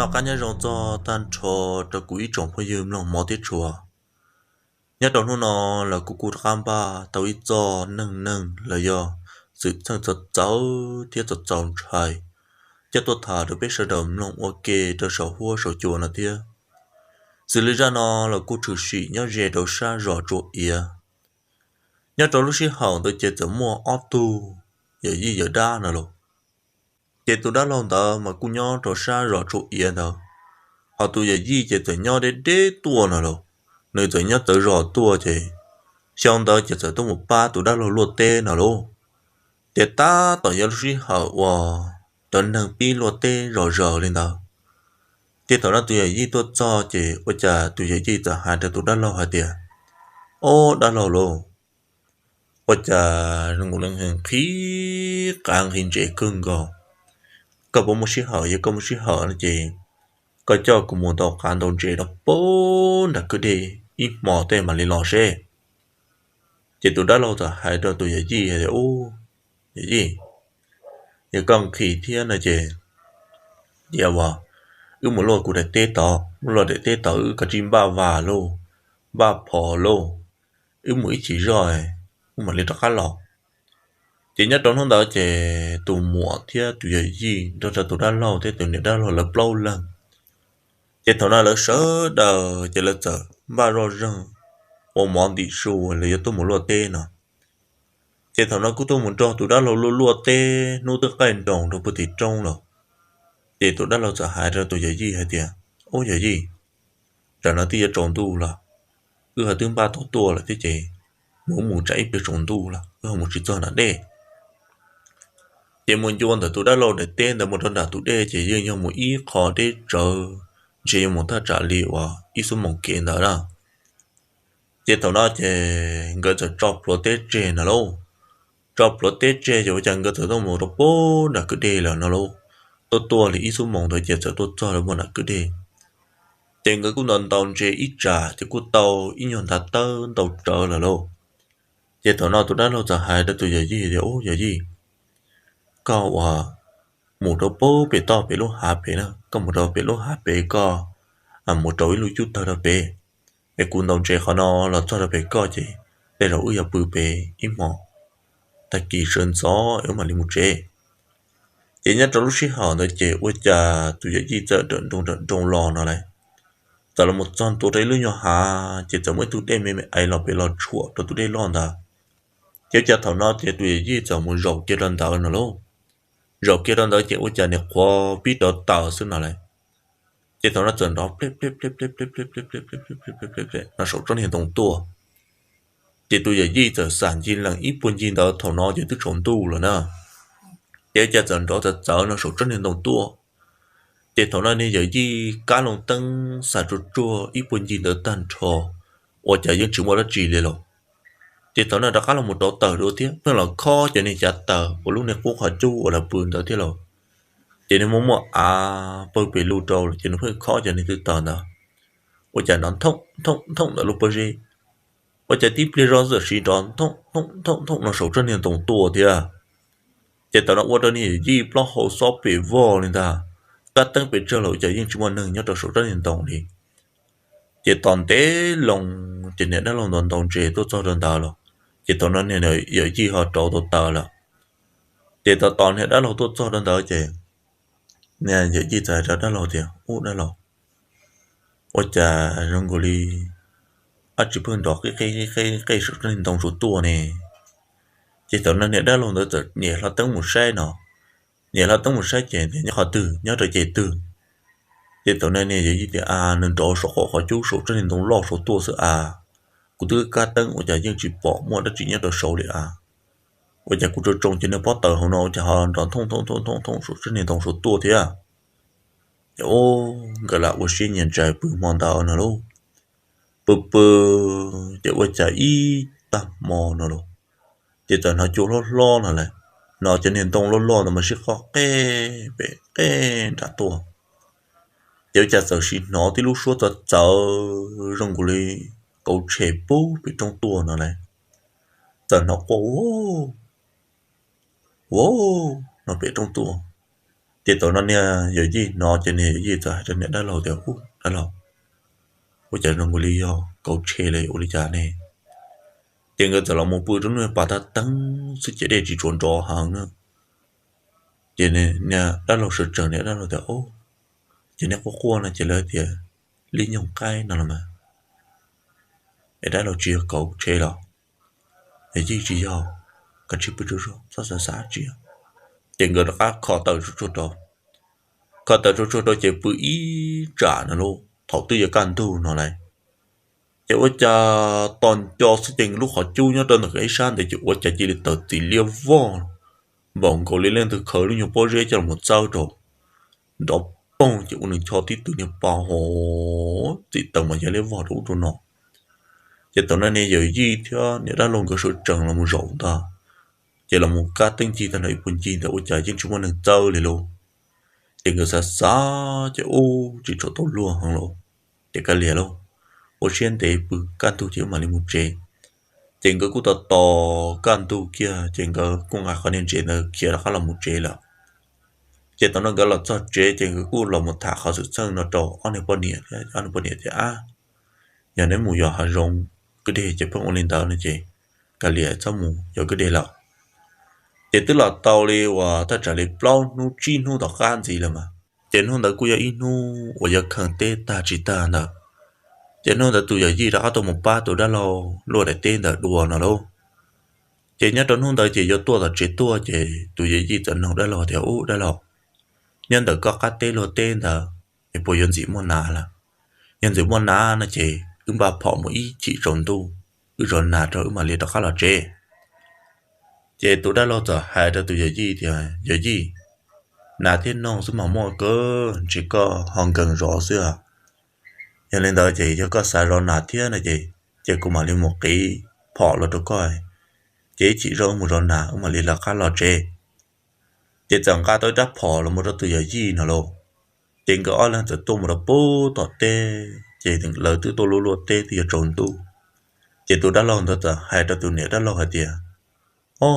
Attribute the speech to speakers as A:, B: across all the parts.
A: nào cá nhân rong cho tan trò cho quỹ trồng phải dùm lòng mò tiết chùa nhất trong nó là cụ tham ba tàu ít cho nâng nâng là do sự sang giật cháu thiết giật tròn trời cho tôi thả được biết sơ đầm lòng ok cho sầu hua sầu chùa là tia xử lý ra nó là cụ trừ sĩ nhớ rẻ đầu xa rõ chỗ ia nhớ trong lúc xí hỏng tôi chế chở mua ô tô giờ gì giờ đa nữa rồi chế tôi đã lòng đó mà cụ nhớ đầu xa rõ chỗ ia đâu họ tôi giờ gì chế chở nhau để tua nữa rồi nơi tôi nhớ tới rõ tua thì xong đó chế chở tôi một ba tôi đã lo lụt tê nào luôn chế ta tôi giờ lúc xí hỏng wow tôi nâng pi lụt tê rõ rõ lên đó chế tôi nói tôi giờ gì tôi cho chế ôi chà tôi giờ gì tôi hai tôi đã lo hả tiền ô đã lo luôn ôi chà một lần hàng khí càng hình chế cưng gò có bộ một sĩ hở có một sĩ hở là gì có cho cùng một tàu cán đồng chế đó bốn đã cứ đi ít mò tên mà lên lò xe chỉ tôi đã lâu rồi hai đứa tôi vậy gì thì ô vậy gì giờ còn khí thiên là gì giờ vào một lô của đại tê tỏ một lô đại tê tỏ cả chim ba lô ba phò lô một ít chỉ rồi mà lên đó khá lọ chỉ nhất trong hôm đó chỉ tụ mùa thiên tụ gì đó là tụ đã lâu thế tụ đã lâu là lâu lần chỉ thằng nào là sớ đờ chỉ là chờ ba rồi rừng một món đi sù là tụ một lúa tê nè chỉ thằng nào cũng tụ một trò tụ đã lâu lúa tê nuôi tới cái đồng đâu bự trong rồi chỉ tụ đã lâu sợ hại ra tụ gì hay tiền ô gì rồi nó thì trồng tu là cứ hạt tương ba tốt tua là thế chị muốn muốn chạy bị trồng tu là cứ không một chỉ cho là đê chỉ muốn chọn thì tụi đã lâu để tên để một thằng nào tụi đê chỉ riêng nhau một ít khó để chờ chỉ một thằng trả liệu à ít số một kiện đó là chỉ thằng đó chỉ người ta chọc pro tết trên là lâu chọc pro tết trên rồi chẳng người ta đâu một đồ bố là cứ đê là nó lâu tôi tua thì ít số một thôi chỉ tôi cho là một là cứ đê tiền người cũng đòn tàu chế ít trả thì cũng tàu ít nhon thật tơ tàu chờ là lâu chỉ thằng đó tụi đã lâu giờ hai đã tụi giờ gì thì ô giờ gì có một đầu bố bị to bị lúc hạ bị nữa có một đầu bị lúc hạ bị có một đầu lúc chút thở bị để cuốn đầu trẻ họ nó là cho bị có gì để rồi uy bự bị im mò ta kỳ sơn gió ở mà đi một trẻ chỉ nhất trong lúc xí họ nói trẻ uy cha tụi gì giờ trận lò nó này giờ là một con tụi đấy lúc nhỏ hà chỉ giờ mới tụi đây mẹ ai lo bị lo chùa tụi đây lo ta chỉ cha thằng nó thì tụi gì giờ một rầu kia lần đầu nó luôn rồi kia đó chỉ uống trà này qua biết đó tàu xứ nào này chỉ thằng nó chọn đó nó sốt trong hiện tượng tua chỉ tôi giờ gì giờ sản gì lần ít buôn gì đó thằng nó chỉ tức trộn tu rồi nè chỉ cha chọn đó thật sợ nó sốt trong hiện tượng tua chỉ thằng nó này giờ gì cá lồng tăng sản xuất chua ít buôn gì đó tan trò ở chả những chuyện mà nó chỉ lên rồi chỉ thằng nó đã khá là một độ tờ đôi tiếc tức là kho cho nên chả tờ của lúc này cũng khỏi chu ở là vườn đó thế rồi chỉ nên muốn bởi vì lưu trâu là chỉ nó hơi khó cho nên từ tờ nào ở chả đón thông là lúc bây giờ ở chả tiếp lên rồi chỉ đón thông nó sầu chân hiện tổng tua thì chỉ tờ nó ở đây thì gì block hồ shop bị vô nên ta các tăng bị trở lại chả những chúng mình nâng nhớ được sầu chân hiện tổng thì chỉ toàn tế lòng chỉ nên đã lòng toàn tổng chỉ tôi cho đơn tờ rồi chỉ tao nói này giờ chi họ trộn tôi tờ là chỉ tao toàn hiện đã lâu tôi cho đơn tờ chỉ nè giờ chi tại ra đã lâu thì đã lâu ôi chà rong goli chỉ phương đọc cái sự linh động số tua này chỉ tao nói này đã lâu nữa từ nhẹ là tấn một sai nọ nhẹ là tấn một sai chỉ thì nhớ họ từ nhớ rồi chỉ từ chỉ tao nói này giờ chi thì nên trộn số họ chú số linh động lo số tua sự cụ tư cá tấn của nhà dân chỉ bỏ mua đã chỉ nhớ được số để của nhà cụ trồng trồng chỉ nên bỏ tờ họ nó cho họ đón thông số trên nền tổng số tua thế ô gọi là của xin nhận trái bự mòn tàu nó luôn bự để của trái y ta mò nó luôn chỉ tờ nó chỗ lo nó này nó trên nền tổng lo mà sẽ khó cái đã tua nếu cha sợ xin nó thì lúc số tờ chờ rong của li cậu trẻ bố bị trong tua nó này giờ nó có wow nó bị trong tua thì tụi nó nè giờ gì nó cho nên gì giờ cho nên đã lâu thì đã lâu bây giờ nó ngồi lý cậu chê lại uli cha này tiền cái giờ là một bữa chúng nó bà ta tăng sự chế để chỉ chuẩn trò hàng nữa cho nên nè đã lâu sự trở nên đã lâu thì cho nên có khoa là chỉ lời thì lý nhung cái nào mà để đã lâu chia cậu chê là để gì chỉ cái chip bự rồi sao sao chia tiền cái đó khó tao chút đó khó tao chút đó chỉ bự ý trả nó luôn thầu tư giờ can tu nó này chỉว่าจะตอนจอสิจริงลูกขอจู้เนี่ยตอนนั้นไอ้ชาติจะว่าจะจีริตติเลียวว่อบอกเขาเล่นถึงเขาลูกยังป้อเรียจะหมดเจ้าจบดอกป้องจะอุ่นชอที่ตัวเนี่ยป่าโหติดต่อมาจะเลี้ยวว่อรู้ตัวเนาะจะตอนนั้นเนี่ยอยู่ยี่เท่าเนี่ยได้ลงก็สุดจังละมุจงตาจะละมุกาตั้งจีตอนไหนปุ่นจีแต่ว่าจะยิ่งชั่วโมงหนึ่งเจ้าเลยลูกจะเกิดซาซาจะโอ้จะจดตัวลัวหังลูกจะกันเลี้ยลูก我现在不干都就买了木车，整个古到到干都kia，整个公安可能真的 kia 了哈了木车了，这当那个了做车，整个古了木塔好是真那到，安那半年的啊，nhà nếu mù giờ hà rong cái đề chỉ phong lên tàu này chị cả lìa cho mù giờ cái đề là để tức là tàu đi và ta trả lời plau nu chi nu tao gan gì là mà trên hôm đóกูgiờ inu và giờ khẳng tê ta chỉ ta nè trên hôm đó tụi giờ gì đã tụi một ba tụi đã lo lo để tên đã đùa nào đâu trên nhất trong hôm đó chỉ giờ tua là chỉ tua chỉ tụi giờ gì tụi nó đã lo theo đã lo nhân đó có các tên lo tên đó để bồi dưỡng gì món nào là nhân gì món nào nó chỉ ứng bà phỏ một ý chỉ trốn tu rồi nà rồi mà liệt đó khá là chế tụi đã lo giờ hai đứa tụi giờ gì thì giờ gì nà thiên nông số mà mua cơ chỉ có hàng gần rõ xưa cho nên đó chị cho có xài rồi nà thiên này chị cũng mà lên một cái phỏ là tôi coi chị chỉ rồi một rồi nà mà liệt là khá là chị chẳng cả tôi đáp phỏ là một đứa tụi giờ gì nào luôn tiền cái làจะตัวมันปูต่อเต้เจถึงเลยตัวรัวเต้ที่จะจนตู้เจตัวด้านล่างตัวให้ตัวเนี่ยด้านล่างให้เดียโอ้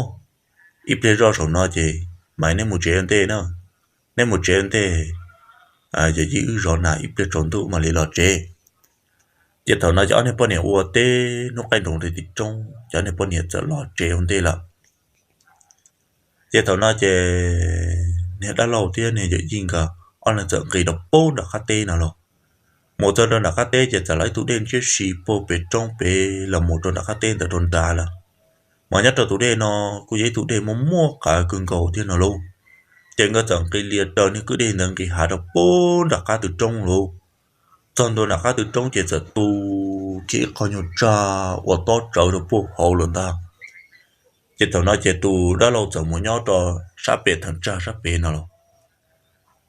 A: อีเปรย์รอสองน้อยเจไม่ในหมู่เจนเต้เนาะในหมู่เจนเต้จะยื้อรอหน้าอีเปรย์จนตู้มาเลยรอเจเจเท่านั้นจะเอาในปนเนี่ยวัวเต้นกไก่ดงที่ติดจงจะในปนเนี่ยจะรอเจคนเต้ละเจเท่านั้นเจเนี่ยด้านล่างเต้เนี่ยจะยิงกับanh là chọn cái đọc bố đã khát tê nào rồi một trong đó đã khát tê chỉ lấy tụ đen chiếc xì bố bể trong bể là một trong đã khát tê từ đồn đà là mà nhất là tụ đen nó cứ giấy tụ đen muốn mua cả cưng cầu thiên nào luôn trên cái chọn cái liệt đời như cứ đen là cái hạt đọc bố đã khát từ trong luôn trong đó đã khát từ trong chỉ là tụ chỉ có nhiều trà và to trở được bố hậu luôn ta chỉ thằng nói chỉ tụ đã lâu chọn một nhau cho sắp bể thằng cha sắp bể nào rồi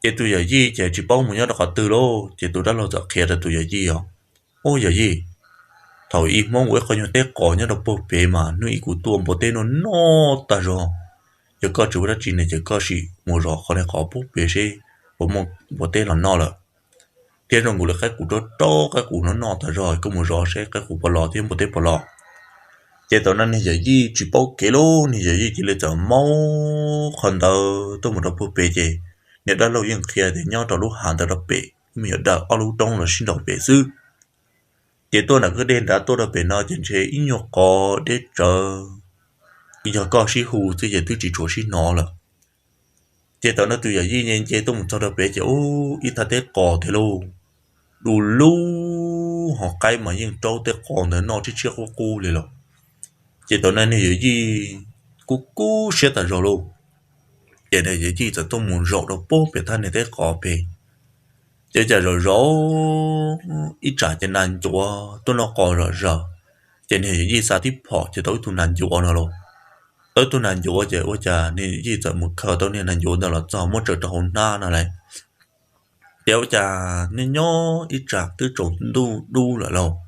A: chị tụi giờ gì chị chỉ bao một nhớ được từ lô chị tụi đã lo giật kia là tụi giờ gì à ô giờ gì thầu y mong quét coi như tết cỏ nhớ được bộ bể mà nuôi của tuồng bộ tết nó ta rồi giờ có chủ đã chỉ này giờ có gì mua rõ khỏi này có bộ bể xe bộ một bộ tết là no rồi tiền rồi người cái của đó to cái của nó ta rồi có mua rõ xe cái của bỏ lọ tiền bộ tết bỏ lọ chị tụi nó này giờ gì chỉ bao kilo này giờ gì chỉ là giờ mau còn đâu tôi một đôi bộ bể chị nếu đã lâu yên kia thì nhau trong lúc hàng đã đập bể mình đã ở lúc trong là xin đọc bể sư chỉ tôi là cứ đen đã tôi đập bể nó trên chế ít nhiều có để chờ bây giờ có sĩ hù thì giờ tôi chỉ chỗ sĩ nó là chỉ tôi nó từ giờ gì nên chế tôi một sau đập bể chỉ ít ta tết cò thế luôn đủ lu họ cái mà nhưng trâu tết cò nữa nó chỉ chưa có cuเลยหรอกchỉ tôi nói này giờ gì cu sẽ tại rồi luôn giờ này giờ chỉ tôi muốn rộ đâu bố bị thân này thế khó bị giờ rồi rộ ít trả cho nên chúa tôi nó có rồi giờ này giờ gì sao tiếp họ cho tôi nàn chúa nó luôn tôi nàn chúa giờ ôi chà này gì giờ một khờ tôi nàn chúa đó là cho một trận hồn na này giờ chà nên nhớ ít trả tới trộn đu là lâu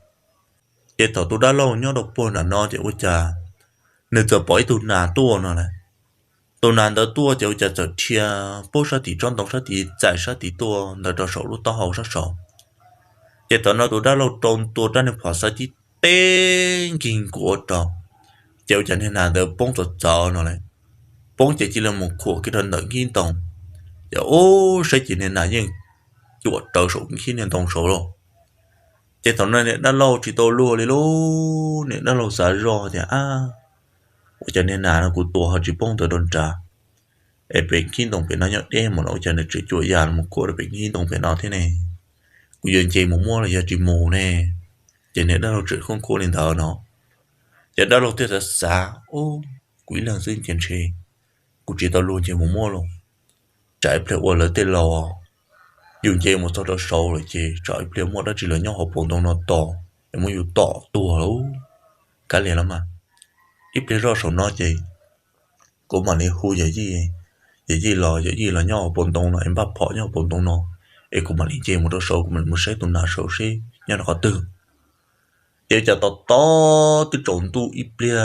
A: giờ tôi đã lâu nhớ đâu bố là nó giờ ôi chà nên giờ bỏ tôi nàn tua nó này tôi nàn đó tua cho cha cho chia bố sa thì trong đồng sa thì giải sa thì tua là cho sổ lúc tao hậu sa sổ giờ tao nói tôi đã lâu trong tua ra nên phá sa thì tên kinh của tao giờ chẳng nên nàn đó bông cho nó này bông chỉ là một cuộc cái đơn đợi kinh tổng giờ ô sẽ chỉ nên là nhưng chuột trâu số khi nên tổng số rồi chỉ thằng này đã lâu chỉ tôi lùa đi luôn nên đã lâu xả rồi thì cho nên là nó cũng tua họ chỉ bông tới đồn trà em bên khi đồng bên nó nhớ đen mà nó cho nên chỉ chuột già một cô là bên khi đồng bên nó thế này cũng giờ chị muốn mua là giờ chị mù nè cho nên đã lâu chỉ không cô lên thờ nó giờ đã lâu tiếc là xả ô quý lần xin tiền chị cũng chỉ tao luôn chị muốn mua luôn trái phải qua lấy tên lò dùng chị một số đó sâu rồi chị trái phải mua đó chỉ là nhau học bổng đông nó to em muốn dùng to tua luôn cái liền lắm mà ít để rõ sổ nó chị cũng mà này khu vậy gì là nhau bồn tông nó em bắt bỏ nhau bồn tông nó em cũng mà này chị một số sổ của mình một số tụi nào sổ xí nhau nó có từ chị cho to to từ trộn tu ít bia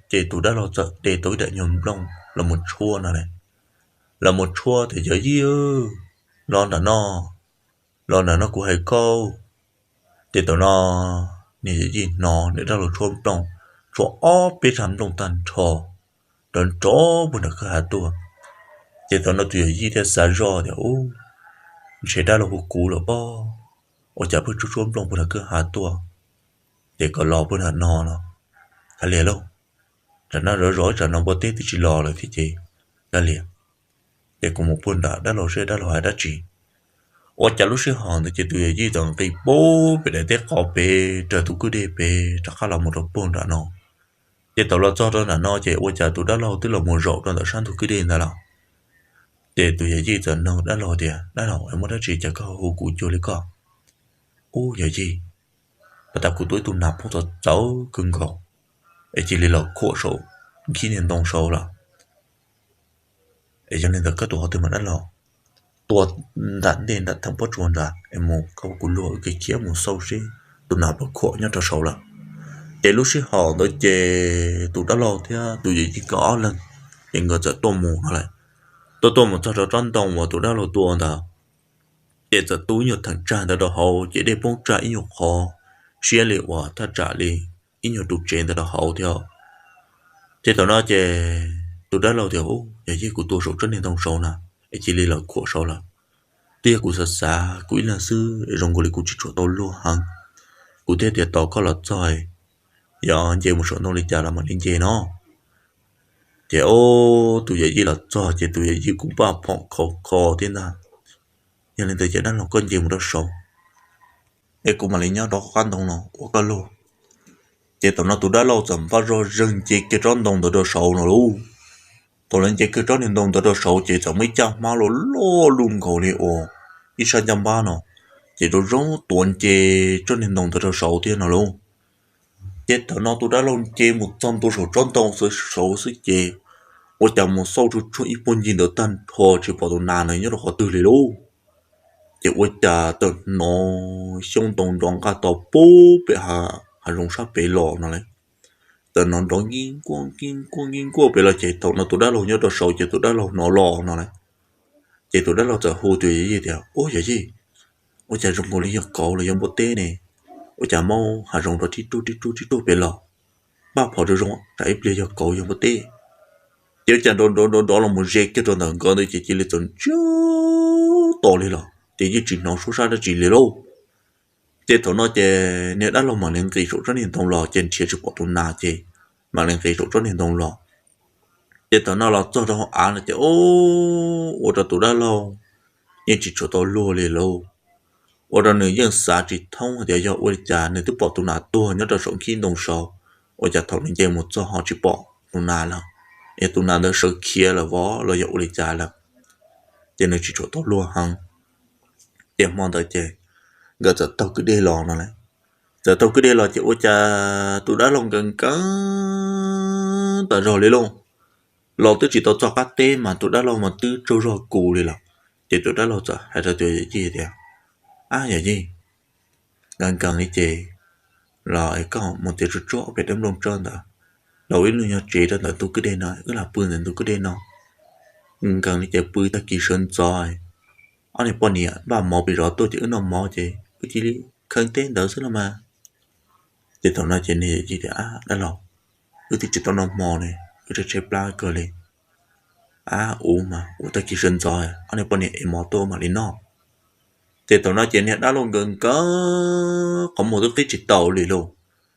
A: chị tụi đó là sợ để tối đại nhầm long là một chua này là một chua thì giờ gì ơ lo là nó cũng hay câu thì tụi nó nè gì nó để ra là chua long chua ó biết làm đồng tàn trò đón chó buồn được cả tua chỉ tao nó tùy gì để xả rõ thì sẽ đã là cuộc cũ rồi bao chả biết chút chút lòng buồn được cả tua để có lò buồn hạt nó cái liền luôn cho nó rõ cho nó bớt tết thì chỉ lò là thì chị cái liền để cùng một buồn đã là sẽ đã là hai đã chỉ chả lúc sẽ hòn thì chỉ tùy gì tao cái bố bị để tết cọp bê trời tụ cứ đê bê chắc khá là một đợt buồn đã nó chỉ tao là cho đó là nó chỉ chả tụ đã lâu tức là một rổ đó là sáng tụ cứ đê là để tụi gì giờ nó đã lo đi đã lo em mới đã chỉ cho cái hồ cụ cho lấy con giờ gì và ta cụ tuổi tụi nạp không cho cháu cưng cầu ấy chỉ là khổ số khi nên đông số là ấy cho nên là các tụi họ từ mà đã lo tụi đã đến đã thằng bắt chuồn ra em một câu cụ lúa cái kia một sâu xí tụi nào bớt khổ nhau cho số là để lúc xí họ tới chơi tụi đã lo thì tụi gì có lần những người sẽ tôm mù nó lại tôi một cho tròn đồng và tôi đã lâu tuần đó để cho tôi nhiều thằng trai đó hậu chỉ để bông trái nhiều khó xuyên liệu và ta trả li ít nhiều trục trên đó hậu theo thế tôi nói che tôi đã lâu theo vậy chứ của tôi số trên nền thông số nè chỉ li là của số là tia của sát xa của là sư rong của của chỉ chỗ tôi luôn hăng của thế thì tôi có là trời giờ anh chị một số nông lịch trả là mà anh chị nó thì tụi vậy là cho chị tụi vậy cũng ba phong khó thế nào cho nên tụi chị đang làm con gì một đó sầu em cũng mà lấy nhau đó quan trọng nó quá cái luôn chị tụi nó tụi đã lâu dần phát rồi rừng chị cái tròn đồng tụi đó sầu nó luôn tụi lên chị cái tròn điện đồng tụi đó sầu chị chẳng mấy trăm mà lo luôn cầu đi ít sao trăm ba nó chị rồi rong tuần chị tròn điện đồng tụi đó sầu thế nào luôn chị tụi nó tụi đã lâu chị một trăm tụi sầu tròn đồng sầu sức chị我讲我扫出出一本钱的单，好去跑到哪呢？你都好得了喽。这我家的那相当庄家到宝贝还容啥贝老呢嘞？等那当经过贝了，这头那都在路你都手这都在路那老呢嘞，这都在路在后头一条，爷爷，我家中国里要搞了要不得呢，我家猫还容到滴嘟贝了，爸跑着容，这一边要搞要不得。nếu chẳng đó là một dễ cái tròn thằng con đấy chỉ là tròn chú to lên rồi thì chỉ chỉ nó số ra đó chỉ là đâu chỉ thằng nó chỉ nếu đã là mà lên cái số rất nhiều đồng lò trên chia cho bọn tôi nào chỉ mà lên cái số rất nhiều đồng lò chỉ thằng nó là cho nó ăn là chỉ ở tôi đã lâu nhưng chỉ cho tôi lùa lên lâu ở đó nữa những xã chỉ thông để cho ở nhà nên tôi bỏ tôi nào tôi nhớ là số khi đồng số ở nhà thằng này một cho họ chỉ bỏ tôi nào là tụi nào đó sợ kia là vó là dụ lịch trả là cho nên chỉ chỗ tốt luôn hăng em mong tới chơi giờ tao cứ đi lò này giờ tao cứ đi lò chị ôi cha tụi đã lòng gần cá tại rồi lấy luôn lò tôi chỉ tao cho các tên mà tụi đã lòng mà tư trâu rồi cù đi là chị tụi đã lòng cho hay là tụi gì vậy vậy gì gần đi chị rồi có một tiếng chỗ về đêm lông trơn đó đầu ít nữa chị đó là tôi cứ đây nói cứ là bươn nên tôi cứ đây nói càng đi chạy bươn ta kỳ sơn rồi anh này bọn nhỉ bà mò bị rõ tôi chỉ nó mò chị cứ chỉ khơi tên đỡ xí là mà chị tao nói chuyện này chị thì đã lọc cứ thì chị tao nó mò này cứ chạy plai cờ lên mà ta chỉ sinh rồi anh ấy bọn này em mò tô mà đi nó thì tao nói chuyện này đã luôn gần có một cái chỉ tàu lì luôn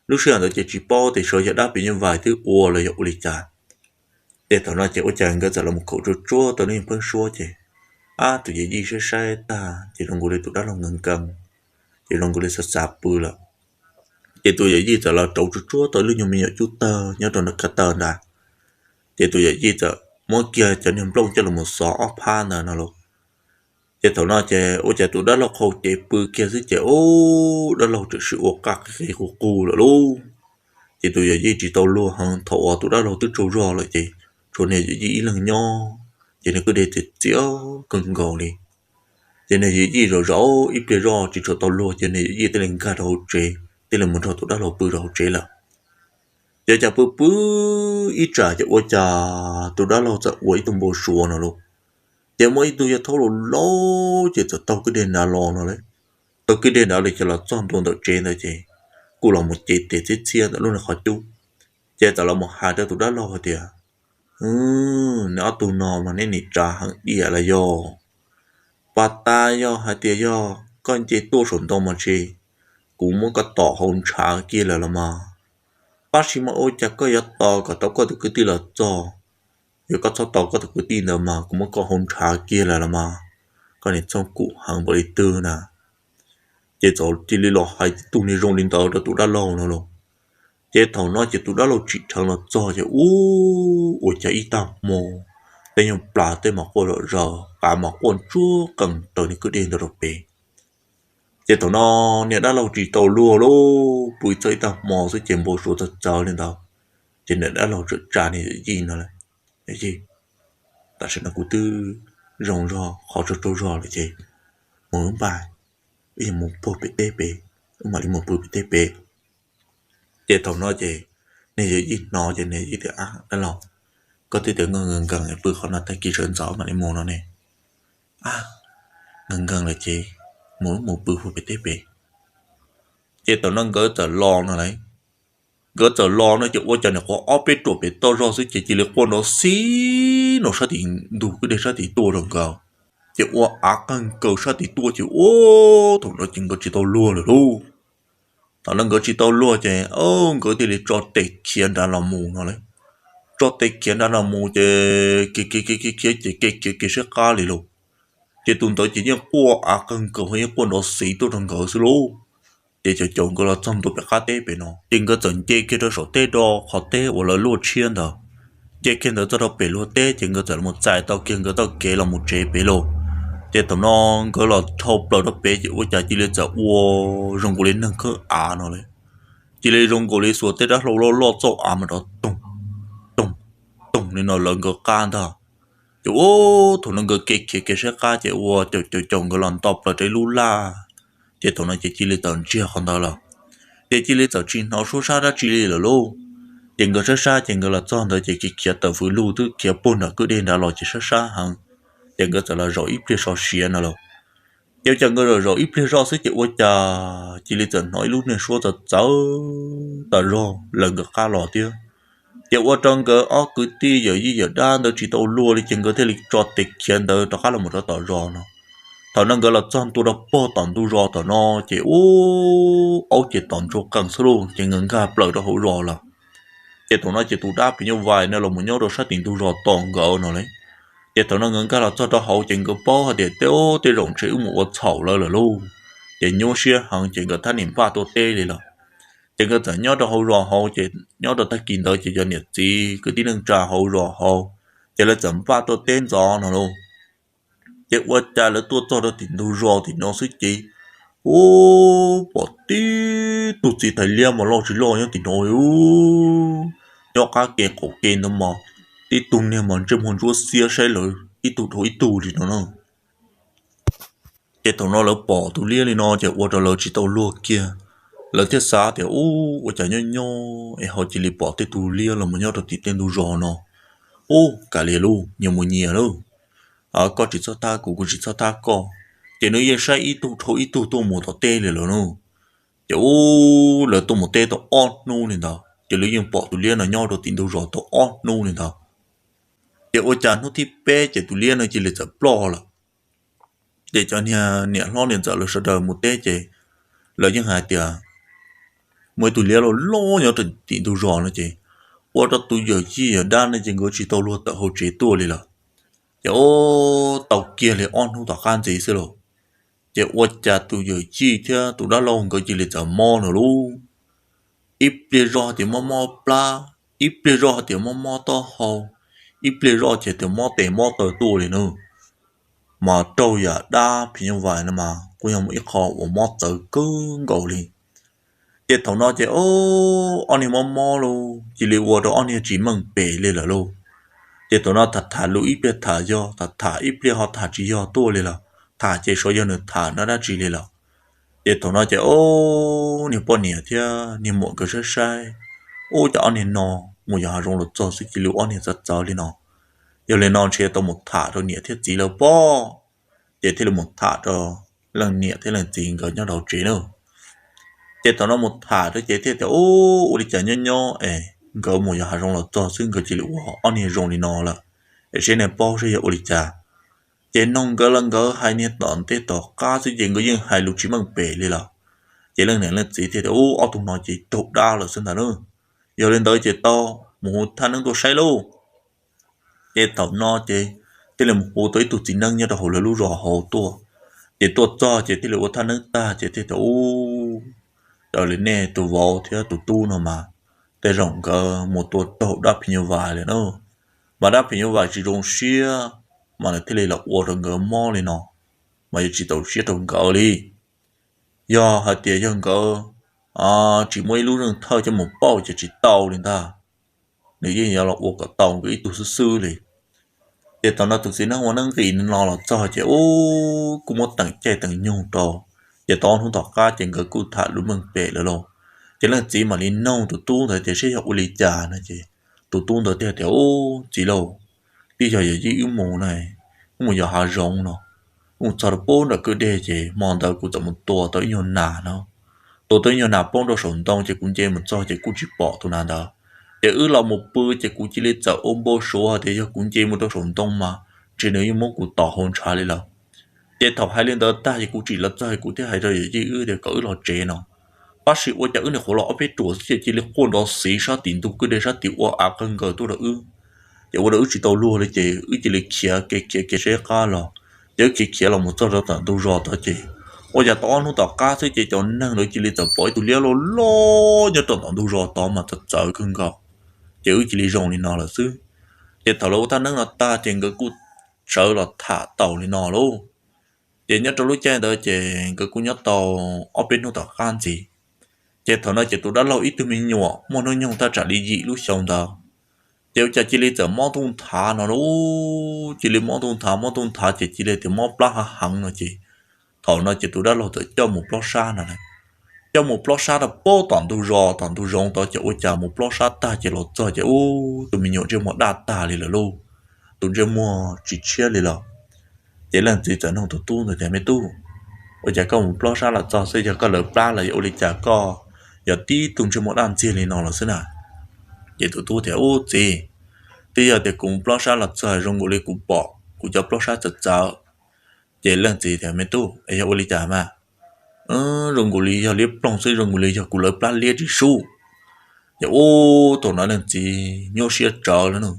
A: lúc xưa tao chỉ bao thì số giờ đã bị như vài thứ ua là dụ lì chả thì tao nói chuyện ua chả cái giờ là một khẩu chua chua tao nên phân xua chứ tụi gì sai sai ta chỉ đồng người tụi đã luôn gần gần chỉ đồng người sắp sạp bự là thì tụi gì giờ là trâu chua chua tao lưu nhiều mình chút tờ nhớ tao nó cắt tờ đã thì tụi gì giờ mỗi kia cho nên rong cho là một xó pa nè nó luôn chế thầu nó chế ô chế tụi đó là khâu chế bự kia chứ chế ô đó là chỉ sự ô các cái khu cù là luôn chế tụi giờ chỉ tàu luôn hàng thầu tụi đó là tụi trâu rò lại chế cho nên gì lần nho chế nên cứ để chế chéo cần gò đi chế nên gì rồi rõ ít để rò chỉ cho tàu luôn chế nên gì tên là cả đầu chế tên là một thầu tụi đó là bự đầu chế là chế chả bự bự ít trả chế ô chả tụi đó là sẽ quấy tụi bò xùa nó luôn giờ mới tôi thâu lỗ lỗ chỉ cho tao cái đèn nào lò nó đấy tao cái đèn nào để cho là chọn tuần đầu trên thôi chứ cú là một chế để chết chia đó luôn là khó chú giờ tao là một hai đứa tụi đó lo thì nó tụi nó mà nên nịt trả hàng địa là do bà ta do hai tia do con chế tua sổn tao mà chị cũng muốn có tỏ hồn trả kia là mà bác sĩ mà ôi chắc có yếu tỏ cả tao có được cái tiền là cho giờ có cho tao có được cái tin nào mà cũng có hôn trả kia là mà cái này trong cụ hàng bồi tư nè chế cháu chỉ lý lo hai tụi này rong lên tàu đã tụi đã lâu nó luôn chế thầu nói chế tụi đã lâu chỉ thằng là cho chế ôi chả ít tao mồ tên nhung plà tên mà cô rồi giờ cả mà con chúa cần tới những cái đèn được bể chế thầu nó nè đã lâu chỉ tàu lùa lô bùi chơi tao mò sẽ chém bộ số thật chờ lên tàu chế nè đã lâu chuyện trả này gì nó này cái gì ta sẽ là cụ tư rong rò khó cho trâu rò là gì muốn bài bây giờ một bộ bị tê bể mà đi một bộ bị tê bể chế thầu nói gì này gì nó gì này gì thì đã lòng có thể tưởng gần gần cái bữa khó là tay kia sơn gió mà đi mua nó này gần gần là gì muốn một bữa bị tê bể chế thầu nó gỡ tờ lo nó đấy gỡ tờ lo nó chịu qua cho nó có ốp bê trụ bê to rồi chỉ là qua nó xí nó sẽ thì đủ cái để sẽ thì tua rồi cơ chỉ qua cần cầu sẽ thì tua chỉ thằng nó chỉ có chỉ tao lúa rồi đâu thằng nó có chỉ tao lúa chứ có thì để cho tết kiến ra làm mù nó đấy cho tết kiến ra làm mù chứ cái sẽ cá liền luôn chỉ tuần tới chỉ những qua cần cầu hay qua nó xí tôi thằng cầu xí luôn để cho chồng cái là trong tụi bé khác tết bên nó chính cái trận chơi cái đó số tết đó họ tết hoặc là lúa chiên đó chơi kia đó cho nó bể lúa tết chính cái trận một giải tao kia cái tao kế là một chế bể lúa chế tụi nó cái là thâu bờ đó bể chỉ có chỉ lấy chợ uo rong cổ lên nâng cơ nó đấy chỉ lấy rong cổ lên xuống tết đó lo cho mà đó tung tung tung nên nó lớn cái can đó chỉ tụi nó cái sẽ cá chỉ chồng cái lần tập là cái lú la chế tụi nó chỉ lấy tận chia con đó là chỉ lấy tận chỉ nó số sa đã chỉ lấy là lô tiền cái sa tiền cái là cho nó chỉ kia tận phụ lú thứ kia bún là cứ đến đó là chỉ sa hàng tiền cái là rồi ít so xia nào rồi giờ chẳng cái rồi ít so sẽ chịu qua chỉ lấy tận nói lúc này số tận cháu tận rồi lần cái cá lò tiêu giờ qua trong cái cứ ti giờ gì giờ đan đó chỉ tàu lúa đi chẳng có thể lịch cho tiệt kiến đó đó khá là một cái tàu rò nó thằng năng cái là trong tôi đã bỏ tận tôi rò tận nó chỉ chỉ tận cho càng sâu chỉ ngân ga bờ đó hậu rò là chỉ tụi nó chỉ tụi đáp như vài nên là một nhau đồ sát tiền tôi rò toàn gỡ nó đấy chỉ tụi nó ngân ga là cho đó hậu chỉ có bỏ để tiêu rộng chữ một chậu là luôn chỉ nhau xia hàng chỉ có thanh niệm ba tôi tê đi là chỉ có thể nhau đó hậu rò hậu chỉ nhau đó ta kín đó chỉ cho nhiệt gì cứ tí nâng trà hậu rò hậu chỉ là chấm ba tôi tên gió nó luôn chỉ qua trà là tôi cho đó tiền tôi rò thì nó sẽ chỉ bỏ tí tụt gì thầy liam mà lo chỉ lo nhá thì nói cho cá kẹt cổ kẹt nó mà tí tung này mà trong hồn chúa xia xe rồi ít tụt thì nó cái tụi nó lỡ bỏ tụi lia thì nó chỉ qua đó lỡ chỉ tàu lúa kia lỡ thiết xa thì chả nhô họ chỉ li bỏ tụi lia là một nhau được tiền tụi rò nó cả lia luôn nhiều một nhiều luôn có chỉ cho ta cũng chỉ cho ta có chỉ nói sai ít tụi tôi một thọ tê rồi nó kiểu là tôi một tê tôi on nu này đó chỉ lấy yên bỏ tụi lia là nhau được tiền tụi rò tôi on nu này đó để ô chán nó thì bé chỉ tụ liên nó chỉ là tập lo là để cho nhà lo liền giờ là sợ đời một té chỉ là những hai tiền mới tụ liên lo nhớ từ tiền tụ rõ nó chỉ ô đó tụ giờ chi ở đan này chỉ có chỉ tàu luôn tàu hồ chế tua đi là chỉ ô tàu kia là on không tàu can gì xí rồi chỉ ô chả tụ giờ chi thế tụ đã lâu cái chỉ là giờ mò nữa luôn ít bề rõ thì mò pla ít bề rõ thì mò to hầu ít bề rõ thì mò tè mò tờ tua đi nữa mà trâu ya đa thì như vậy nè mà cũng không ít khó của mót tự cứ gầu đi chỉ thằng nó chỉ ô anh em mò luôn chỉ liệu qua đó anh em chỉ mừng bể lên là luôn chỉ thằng nó thật thà lũ ít biết thà do thật thà ít biết họ thà chỉ do tua lên là thà chỉ số do nữa thà nó đã chỉ lên là chỉ thằng nó chỉ ô nhiều bao nhiêu thì nhiều một cái sai sai ô cho anh em nó một giờ rong lột cho sự chỉ liệu anh em rất giàu lên nó giờ lên nó chỉ tao một thà rồi nhiều thiết chỉ là bao chỉ thì là một thả cho lần nhẹ thế lần gì gần nhau đầu trí nữa chỉ tao nó một thả thôi chỉ thì ô đi chả nhau ê gỡ một giờ hàng là cho xưng gỡ chỉ liệu họ anh ấy rong đi nó là để xem này bao sẽ ô đi chả chỉ nông gỡ lần gỡ hai nhẹ tận thế tao cá sự gì gỡ nhưng hai lục chỉ bằng bể đi là chỉ lần này lần gì thì ô ô tụi nó chỉ tụt đa là xưng thà nữa giờ lên tới chỉ to một thằng nó tôi say luôn chỉ tao nó chỉ thế là một hồ tới tụt chỉ năng nhau hồ là lú rò hồ tua chỉ tuột cho chỉ thế là ô than nước ta chỉ thế ô rồi lên nè tụt vào thế tụt tu nào mà thế rộng cơ một tuột tàu đáp nhiều vàiเลยnữa mà đáp nhiều vài chỉ rong xia mà là thế là ô rong cơ mò lên nó mà chỉ tàu xia rong cơ đi do hạt tiền rong cơ chỉ mấy lú rong thơ cho một bao chỉ tàu lên ta nếu như là ô cả tàu cái tụt sư đi để tao nó thực sự nó muốn năng gì nên lo là cho chị ô cũng muốn tặng chạy tặng nhung to để tao không tỏ ca chuyện cái cụ thể luôn mừng bể rồi lo chỉ là chỉ mà lên nông tụi tu thời thì sẽ học lý trà này chị tụi tu thời thì ô chỉ lâu bây giờ chỉ yếu mù này mù giờ hạ rộng nó mù sao được bốn là cứ để chị mòn tao cũng tao một tua tới nhiều nà nó tôi tới nhiều nà bốn đâu sồn tông chị cũng chơi một cho chị cũng chỉ bỏ tụi nào đó để ư là một bữa chỉ cũng chỉ lấy giờ ôm bố số thì cho cũng chỉ một đôi sồn tông mà chỉ nếu như muốn cũng tỏ hôn trả lại là để thầu hai lên đó ta thì cũng chỉ là cho cũng thế hay rồi chỉ ư để cỡ là chế nó bác sĩ ôi chả ư này khổ lọ biết chuột chỉ lấy khuôn đó xí sao tiền tu cứ để sao tiểu à cân cờ tôi là ư để ôi đó ư chỉ tàu lúa lấy chế ư chỉ lấy kia cái xe cá là nếu kia là một số đó tận tu rõ đó chế ôi chả to nó tỏ cá thế chế cho năng rồi chỉ lấy tàu bỏi tu lia lo nhớ tận tu rõ to mà thật sợ cân cờ chữ chỉ lý rong đi nó là xứ để thảo lâu ta nâng là ta trên cái cú sợ là thả tàu đi nó luôn để nhớ trong lúc chơi đó trên cái cú nhớ tàu ở bên nó tàu can gì để thảo nói chỉ tụi đã lâu ít tụi mình nhỏ mà nó nhung ta trả đi dị lúc xong đó để cho chỉ lý giờ mò tung thả nó luôn chỉ lý mò tung thả chỉ lý thì mò plá hăng nó chỉ thảo nói chỉ tụi đã lâu tới cho một plá xa này cho một plot sát là bao toàn tu rong tao chỉ ôi chà một plot sát ta chỉ lọt cho chỉ ô tụi mình nhổ trên một đa ta liền là luôn tụi trên mua chỉ chia liền là chỉ lần gì chẳng không tụi tu rồi thì mới tu ôi chà có một plot sát là cho xây cho có lợp ra là ô lịch chả có giờ tí tụi trên một đàn chia liền nó là thế nào chỉ tụi tu thì ô gì bây giờ thì cùng plot sát là cho rong gỗ cũng bỏ cũng cho plot sát chật chở chỉ lần gì thì mới tu ấy ô lịch chả mà rồng gỗ lì cho liếp lòng xây rồng gỗ lì cho cụ lớp lá liếp chỉ su giờ ô tổ nói là gì nhau xia trở nữa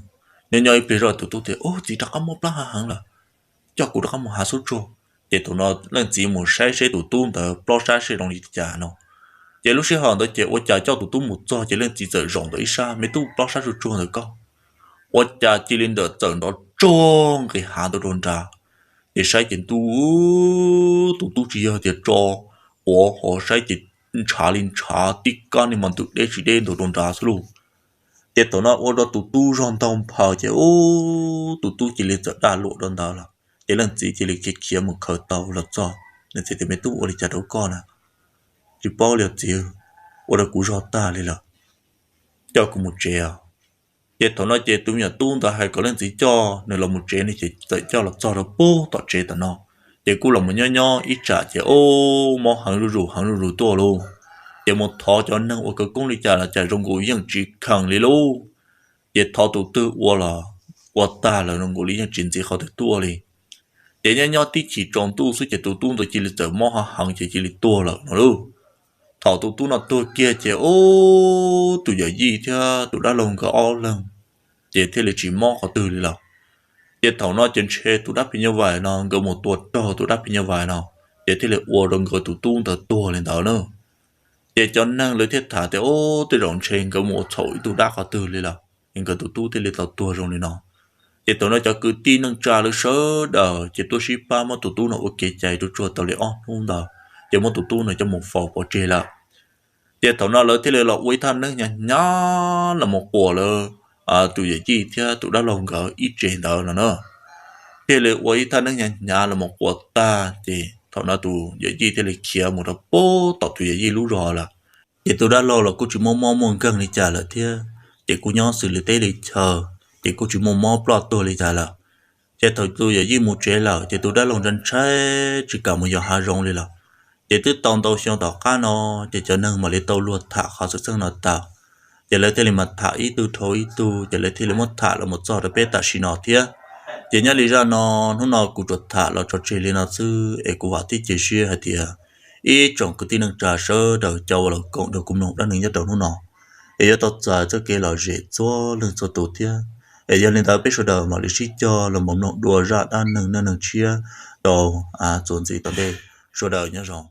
A: nên nhau bây giờ tụi tôi thì ô chỉ đã có một lá hàng là cho cụ đã có một hạt số trâu để tụi nó là gì một sai sai tụi tôi tờ pro sai sai đồng đi trả nó giờ lúc xưa họ tới giờ ô trả cho tụi tôi một cho chỉ lên chỉ giờ rộng tới xa mấy tụi pro sai số trâu rồi con ô trả chỉ lên đợt giờ nó trông cái hạt tôi đồn trả để sai tiền tụi chỉ giờ thì cho họ sai chỉ trả linh trả tích can thì mình tự để chỉ đến tụi đồn trả luôn để tụi nó ô đó tụi tu rong tông phao chứ ô tụi tu chỉ lên chợ đa lộ đồn đó là chỉ lần chỉ lên cái kia một khởi tàu là cho nên chỉ mấy tu ô đi chợ đâu con à chỉ bao liệt gì ô đó cú rong ta lên là cho cùng một trẻ để tụi nó chỉ tụi nhà tu ta hay có lên chỉ cho nên là một trẻ này chỉ tự cho là cho nó bố tọt trẻ tụi nó để cú là một nho ít trả chỉ ô mò hàng rù to luôn để một thọ cho năng ở cái công lý trả là trả rong gối yang chỉ khẳng lý luôn để thọ tụ tư ô là qua ta là nó ngồi lý chuyện gì họ được tua đi để nhá nhá tí chỉ tròn tu suy chỉ tu rồi chỉ là tự mò hàng chỉ là tua là nó luôn thọ tu nó tua kia chỉ ô tụi giờ gì chứ tụi đã lồng cái o lần chỉ thế là chỉ mò họ từ đi là chỉ thọ nó trên xe tụi đã bị như vậy nó gần một tuột cho tụi đã bị như vậy nó chỉ thế là uo đồng cái tụi tu tua lên đó nữa để cho năng lấy thiết thả thì ô tôi rộng trên cái một sỏi tôi đã có từ lên là nhưng cái tu thì lấy tàu tua rồi này nó để tôi nói cho cứ tin năng trả lấy sớ đờ chỉ tôi ship ba mà tu nó ok chạy tôi chua tàu lấy on không đờ chỉ một tu này cho một phò bỏ chê là để tôi nói lấy thế là uy thân nữa nhá nhá là một quả là tụi vậy chi thì tụi đã lòng gỡ ít trên đó là nó thế là uy thân nữa nhá nhá là một quả ta thì thằng nó tụi vậy chi thì là kia một đợt bố tụi vậy chi lú rồi là thì tôi đã lo là cô chỉ mong cần đi trả lại thế để cô nhớ xử lý tế đi chờ để cô chỉ mong plot tôi đi trả lại thì tôi giờ gì một chế là thì tôi đã lòng chân trái chỉ cả một giờ hai rong đi là để tôi tòng tàu xong tàu cá nó để cho nên mà lấy tàu luôn thả khó sức sang nó tàu để lấy thế là mà thả ít tu thôi ít tu để lấy thế là một thả là một giờ để bé ta xí nó thế để nhớ lý ra nó cũng chuột thả là cho chơi lên nó sư ấy cũng bảo tí chơi xưa hay thì ý chọn cái tin năng trà sơ đầu châu là cộng đầu cùng nông đã nâng nhất đầu nó ấy giờ tao trả cho cái là dễ cho lưng cho tổ tiên ấy giờ nên ta biết số đầu mà lý sĩ cho là một nông đùa ra đan nâng chia đầu chuẩn gì tao đây số đầu nhớ rồi